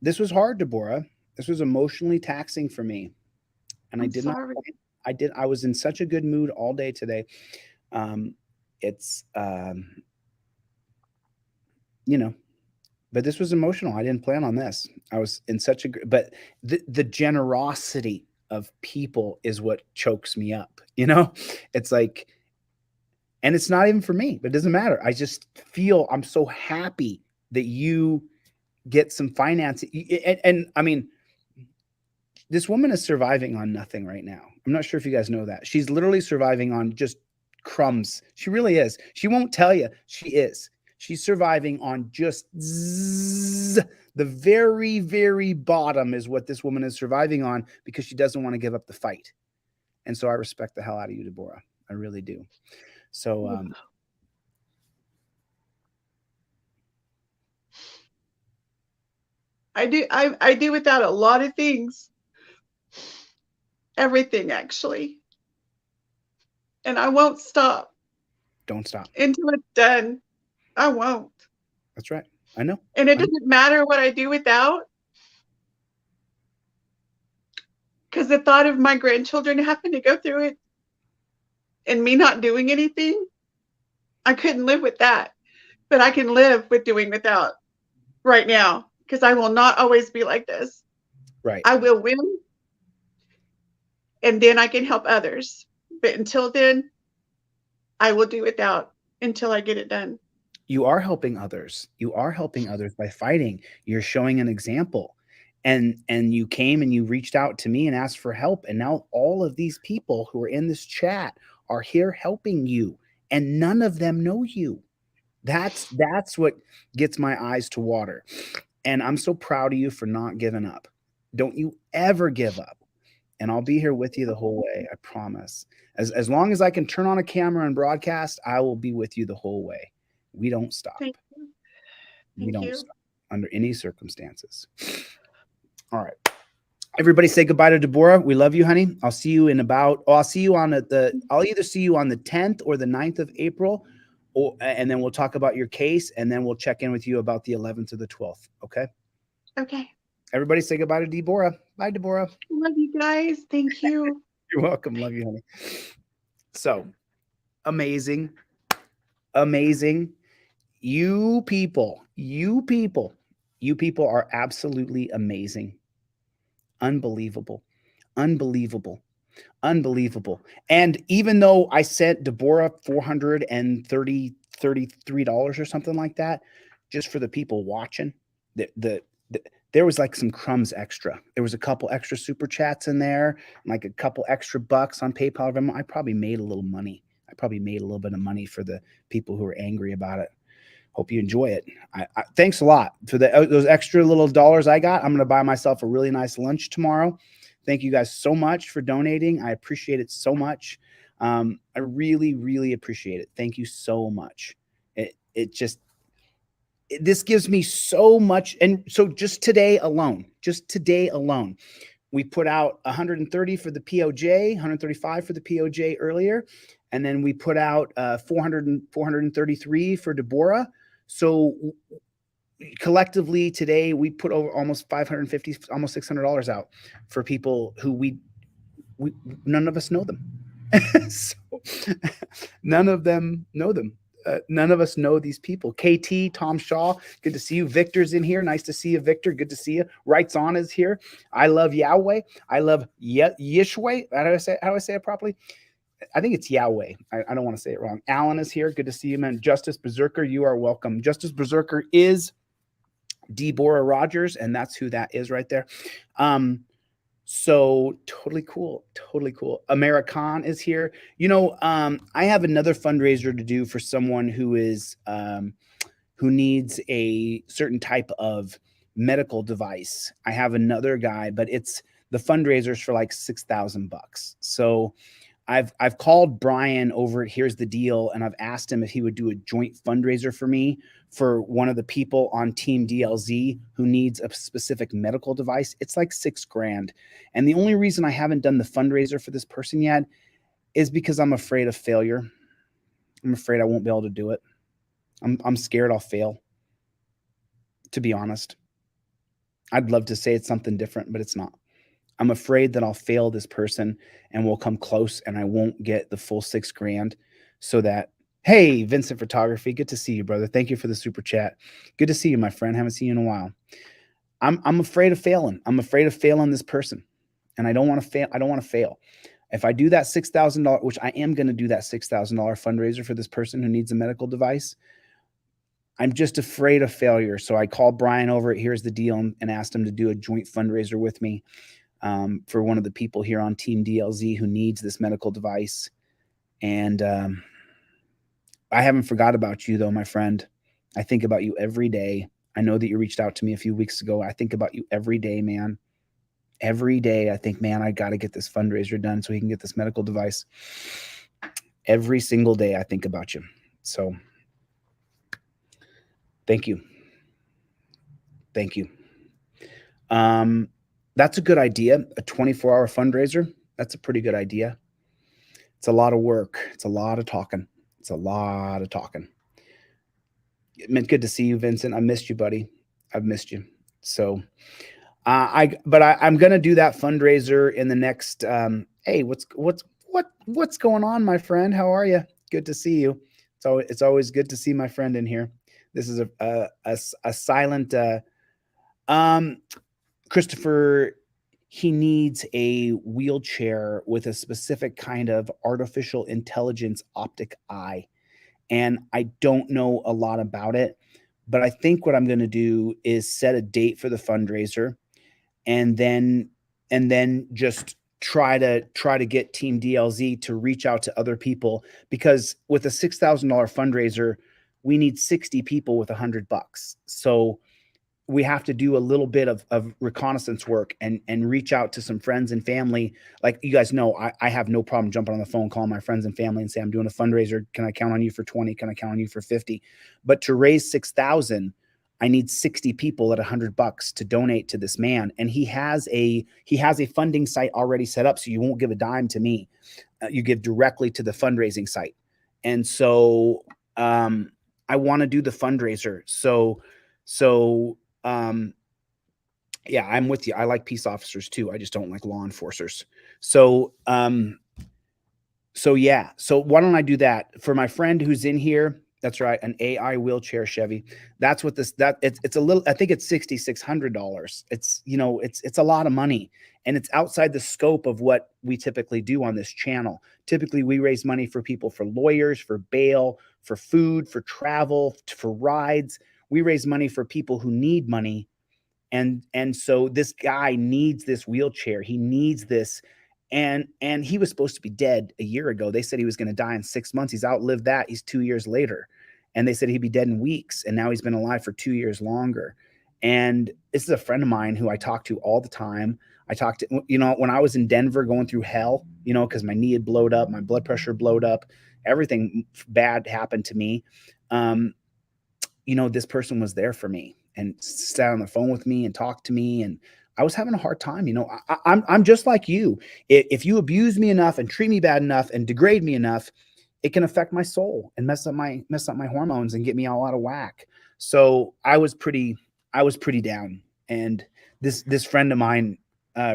this was hard, Deboraugh. This was emotionally taxing for me, and I'm sorry. I was in such a good mood all day today. But this was emotional. I didn't plan on this. I was in such but the generosity of people is what chokes me up. It's like, and it's not even for me, but it doesn't matter. I just feel I'm so happy that you get some financing. And I mean, this woman is surviving on nothing right now. I'm not sure if you guys know that. She's literally surviving on just crumbs. She really is. She won't tell you she is. She's surviving on just the very, very bottom is what this woman is surviving on because she doesn't want to give up the fight. And so I respect the hell out of you, Deboraugh. I really do. So, I do without a lot of things. Everything, actually. And I won't stop. Don't stop. Until it's done. I won't. That's right. I know. And it doesn't matter what I do without. Because the thought of my grandchildren having to go through it and me not doing anything, I couldn't live with that. But I can live with doing without right now. Because I will not always be like this. Right. I will win. And then I can help others. But until then, I will do without until I get it done. You are helping others. You are helping others by fighting. You're showing an example. And you came and you reached out to me and asked for help. And now all of these people who are in this chat are here helping you. And none of them know you. That's what gets my eyes to water. And I'm so proud of you for not giving up. Don't you ever give up. And I'll be here with you the whole way. I promise. As long as I can turn on a camera and broadcast, I will be with you the whole way. We don't stop. Thank you. We don't stop under any circumstances. All right. Everybody say goodbye to Deboraugh. We love you, honey. I'll see you I'll see you on I'll either see you on the 10th or the 9th of April, and then we'll talk about your case, and then we'll check in with you about the 11th or the 12th. Okay? Okay. Everybody say goodbye to Deboraugh. Bye, Deboraugh. Love you guys. Thank you. You're welcome. Love you, honey. So, amazing. Amazing. You people are absolutely amazing. Unbelievable. Unbelievable. Unbelievable. And even though I sent Deboraugh $433 or something like that, just for the people watching, there was like some crumbs extra. There was a couple extra super chats in there, like a couple extra bucks on PayPal. I probably made a little money. I probably made a little bit of money for the people who are angry about it. Hope you enjoy it. Thanks a lot for those extra little dollars I got. I'm going to buy myself a really nice lunch tomorrow. Thank you guys so much for donating. I appreciate it so much. I really, really appreciate it. Thank you so much. It this gives me so much. And so just today alone, we put out 130 for the POJ, 135 for the POJ earlier. And then we put out 433 for Deboraugh. So collectively today, we put over almost 550, almost $600 out for people who we none of us know them. So none of them know them. None of us know these people. KT, Tom Shaw, good to see you. Victor's in here. Nice to see you, Victor. Good to see you. Rights On is here. I love Yahweh. I love Yishway. How do I say it properly? I think it's Yahweh. I don't want to say it wrong. Alan is here. Good to see you, man. Justice Berserker, you are welcome. Justice Berserker is Deboraugh Rodgers, and that's who that is right there. So totally cool. Totally cool. American is here. You know, I have another fundraiser to do for someone who is who needs a certain type of medical device. I have another guy, but it's the fundraisers for like $6,000. So I've called Brian over at Here's the Deal, and I've asked him if he would do a joint fundraiser for me for one of the people on Team DLZ who needs a specific medical device. It's like $6,000. And the only reason I haven't done the fundraiser for this person yet is because I'm afraid of failure. I'm afraid I won't be able to do it. I'm scared I'll fail, to be honest. I'd love to say it's something different, but it's not. I'm afraid that I'll fail this person and we'll come close and I won't get the full $6,000 so that, hey, Vincent Photography, good to see you, brother. Thank you for the super chat. Good to see you, my friend. Haven't seen you in a while. I'm afraid of failing. I'm afraid of failing this person. And I don't want to fail. I don't want to fail. If I do that $6,000, which I am going to do that $6,000 fundraiser for this person who needs a medical device, I'm just afraid of failure. So I called Brian over at Here's the Deal and asked him to do a joint fundraiser with me. For one of the people here on Team DLZ who needs this medical device. And I haven't forgot about you, though, my friend. I think about you every day. I know that you reached out to me a few weeks ago. I think about you every day, man. Every day I think, man, I got to get this fundraiser done so he can get this medical device. Every single day I think about you. So thank you. Thank you. That's a good idea. A 24-hour fundraiser. That's a pretty good idea. It's a lot of work. It's a lot of talking. It's a lot of talking. It's good to see you, Vincent. I missed you, buddy. I've missed you. So, I'm gonna do that fundraiser in the next. Hey, what's going on, my friend? How are you? Good to see you. It's always good to see my friend in here. This is a silent. Christopher, he needs a wheelchair with a specific kind of artificial intelligence optic eye. And I don't know a lot about it, but I think what I'm going to do is set a date for the fundraiser and then just try to get Team DLZ to reach out to other people, because with a $6,000 fundraiser, we need 60 people with $100. So we have to do a little bit of reconnaissance work and reach out to some friends and family. Like you guys know, I have no problem jumping on the phone, calling my friends and family and say, I'm doing a fundraiser. Can I count on you for 20? Can I count on you for 50? But to raise 6,000, I need 60 people at $100 to donate to this man. And he has a funding site already set up. So you won't give a dime to me. You give directly to the fundraising site. And so I want to do the fundraiser. So yeah, I'm with you. I like peace officers too. I just don't like law enforcers. So yeah. So why don't I do that for my friend who's in here? That's right. An AI wheelchair Chevy. That's what it's a little, I think it's $6,600. It's, it's a lot of money, and it's outside the scope of what we typically do on this channel. Typically we raise money for people, for lawyers, for bail, for food, for travel, for rides. We raise money for people who need money. And so this guy needs this wheelchair. He needs this. And he was supposed to be dead a year ago. They said he was going to die in 6 months. He's outlived that. He's 2 years later. And they said he'd be dead in weeks. And now he's been alive for 2 years longer. And this is a friend of mine who I talk to all the time. I talked to, when I was in Denver going through hell, because my knee had blowed up, my blood pressure blowed up, everything bad happened to me. you know, this person was there for me and sat on the phone with me and talked to me. And I was having a hard time. You know, I'm just like you. If you abuse me enough and treat me bad enough and degrade me enough, it can affect my soul and mess up my hormones and get me all out of whack. So I was pretty down. And this friend of mine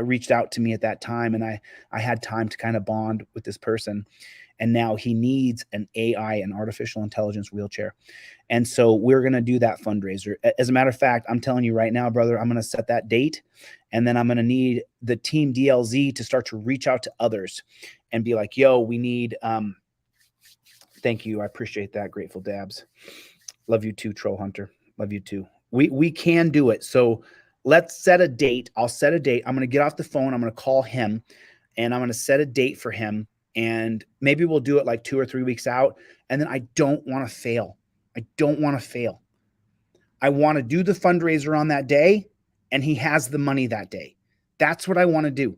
reached out to me at that time, and I had time to kind of bond with this person. And now he needs an AI, an artificial intelligence wheelchair. And so we're going to do that fundraiser. As a matter of fact, I'm telling you right now, brother, I'm going to set that date. And then I'm going to need the team DLZ to start to reach out to others and be like, yo, we need, thank you. I appreciate that. Grateful Dabs. Love you too, Troll Hunter. Love you too. We can do it. So let's set a date. I'll set a date. I'm going to get off the phone. I'm going to call him and I'm going to set a date for him. And maybe we'll do it like 2 or 3 weeks out. And then I don't want to fail. I don't want to fail. I want to do the fundraiser on that day and he has the money that day. That's what I want to do.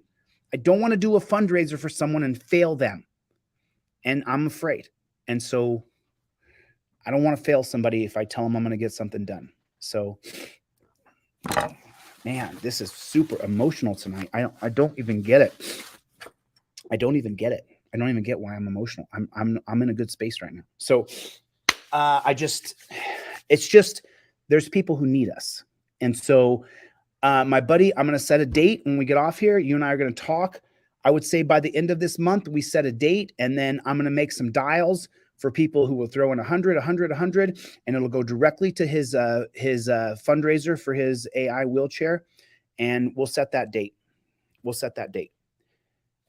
I don't want to do a fundraiser for someone and fail them. And I'm afraid. And so I don't want to fail somebody if I tell them I'm going to get something done. So, man, this is super emotional tonight. I don't even get it. I don't even get it. I don't even get why I'm emotional. I'm in a good space right now. So it's just, there's people who need us. And so my buddy, I'm going to set a date when we get off here. You and I are going to talk. I would say by the end of this month, we set a date, and then I'm going to make some dials for people who will throw in 100, and it'll go directly to his fundraiser for his AI wheelchair. And we'll set that date.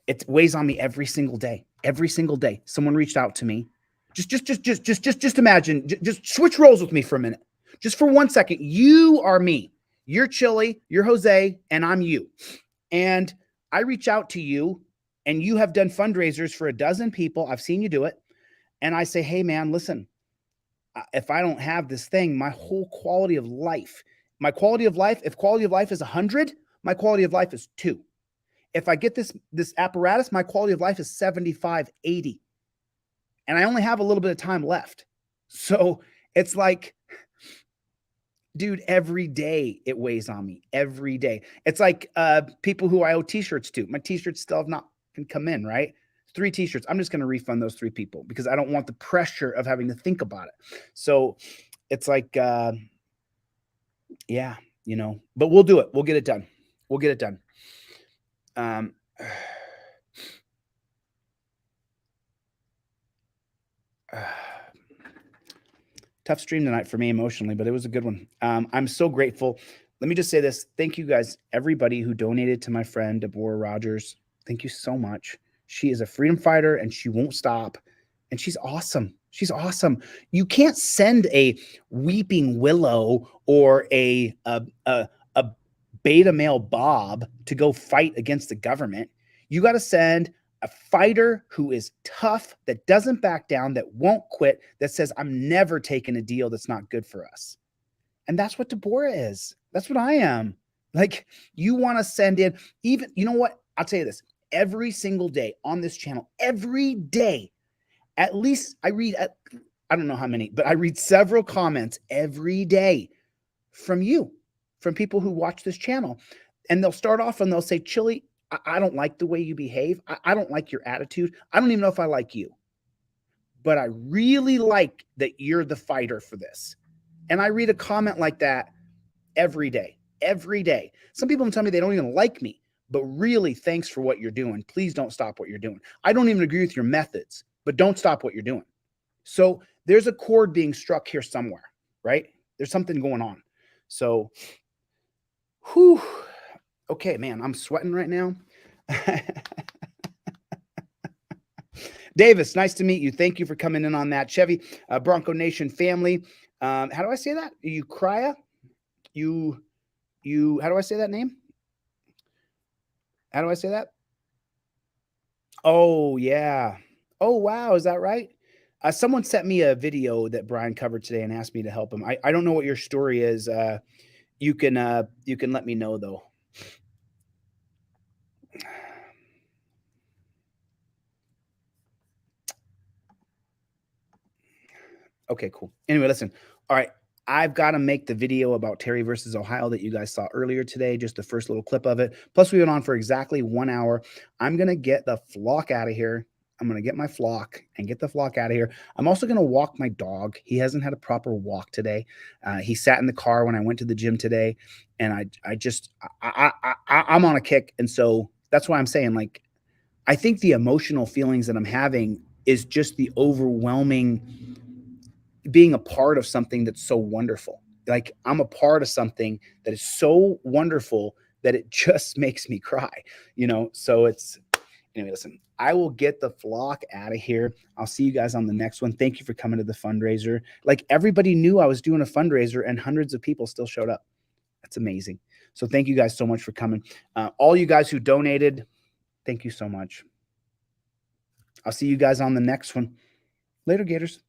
It weighs on me every single day. Every single day. Someone reached out to me. Just imagine, just switch roles with me for a minute. Just for 1 second. You are me. You're Chille, you're Jose, and I'm you. And I reach out to you, and you have done fundraisers for 12 people. I've seen you do it. And I say, hey, man, listen, if I don't have this thing, my whole quality of life, if quality of life is 100, my quality of life is 2. If I get this apparatus, my quality of life is 75, 80. And I only have a little bit of time left. So it's like, dude, every day it weighs on me. Every day. It's like people who I owe t-shirts to. My t-shirts still have not come in, right? 3 t-shirts. I'm just going to refund those 3 people because I don't want the pressure of having to think about it. So it's like, yeah, you know, but we'll do it. We'll get it done. We'll get it done. Tough stream tonight for me emotionally, but it was a good one. I'm so grateful. Let me just say this. Thank you guys, everybody who donated to my friend, Deboraugh Rodgers. Thank you so much. She is a freedom fighter and she won't stop. And she's awesome. She's awesome. You can't send a weeping willow or a beta male Bob to go fight against the government. You got to send a fighter who is tough, that doesn't back down, that won't quit, that says, I'm never taking a deal that's not good for us. And that's what Deboraugh is. That's what I am. Like, you want to send in, even, you know what? I'll tell you this. Every single day on this channel, every day, at least I read, I don't know how many, but I read several comments every day from you, from people who watch this channel. And they'll start off and they'll say, Chille, I don't like the way you behave. I don't like your attitude. I don't even know if I like you. But I really like that you're the fighter for this. And I read a comment like that every day. Every day. Some people tell me they don't even like me. But really, thanks for what you're doing. Please don't stop what you're doing. I don't even agree with your methods, but don't stop what you're doing. So there's a chord being struck here somewhere, right? There's something going on. So, whew. Okay, man, I'm sweating right now. Davis, nice to meet you. Thank you for coming in on that. Chevy, Bronco Nation family. How do I say that? Ukraia? How do I say that name? How do I say that? Oh, yeah. Oh, wow. Is that right? Someone sent me a video that Brian covered today and asked me to help him. I don't know what your story is. You can let me know, though. Okay, cool. Anyway, listen. All right. I've got to make the video about Terry versus Ohio that you guys saw earlier today, just the first little clip of it. Plus, we went on for exactly 1 hour. I'm going to get the flock out of here. I'm going to get my flock and get the flock out of here. I'm also going to walk my dog. He hasn't had a proper walk today. He sat in the car when I went to the gym today, and I'm on a kick. And so that's why I'm saying, like, I think the emotional feelings that I'm having is just the overwhelming being a part of something that's so wonderful. Like, I'm a part of something that is so wonderful that it just makes me cry, you know? So it's, anyway, listen, I will get the flock out of here. I'll see you guys on the next one. Thank you for coming to the fundraiser. Like, everybody knew I was doing a fundraiser and hundreds of people still showed up. That's amazing. So thank you guys so much for coming. All you guys who donated, thank you so much. I'll see you guys on the next one. Later, Gators.